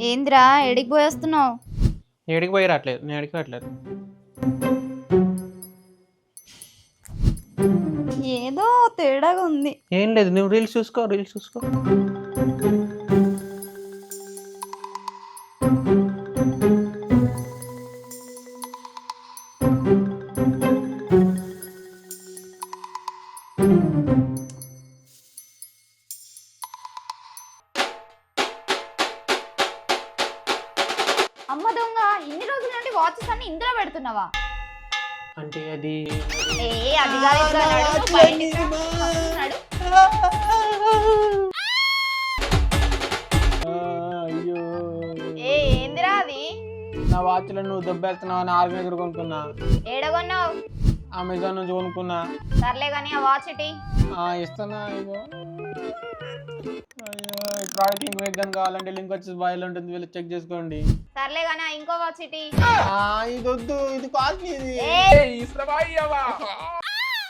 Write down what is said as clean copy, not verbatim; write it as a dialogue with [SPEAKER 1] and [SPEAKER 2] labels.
[SPEAKER 1] ఏంద్రా ఎడికి పోయి వస్తున్నావు?
[SPEAKER 2] ఏడికి పోయి రావట్లేదు, నేను ఎడికి రావట్లేదు.
[SPEAKER 1] ఏదో తేడాగా ఉంది.
[SPEAKER 2] ఏం లేదు, నువ్వు రీల్స్ చూసుకో, రీల్స్ చూసుకో.
[SPEAKER 1] అమ్మ దొంగ, ఇన్ని రోజుల నుండి వాచెస్ అన్ని ఇందులో పెడుతున్నావా?
[SPEAKER 2] అంటే అది
[SPEAKER 1] ఏ అది కాదు, ఇది కాదు, నడు, నువ్వు బయటికి రా. నడు.
[SPEAKER 2] అయ్యో,
[SPEAKER 1] ఏందిరా అది?
[SPEAKER 2] నా వాచ్లో నువ్వు దెబ్బేస్తున్నావు అని ఆర్గనైజర్ కొనుక్కున్నా.
[SPEAKER 1] ఏడగొన్నావు?
[SPEAKER 2] అమెజాన్ నుంచి కొనుక్కున్నా.
[SPEAKER 1] సర్లే కానీ ఆ వాచ్ ఇటీ.
[SPEAKER 2] ఇస్తున్నా. అయ్యో అయ్యో, ఈ ప్రోడక్ట్ లింక్ మీకు కానీ కావాలంటే లింక్ వచ్చేసి బాయిలో ఉంటుంది, వెళ్ళి చెక్ చేసుకోండి.
[SPEAKER 1] సర్లే కానీ ఆ ఇంకో వాచ్ ఇటీ.
[SPEAKER 2] ఇది వద్దు, ఇది కాస్ట్లీ. ఇది
[SPEAKER 1] ఏ,
[SPEAKER 3] ఇస్రవాయి అవ్వ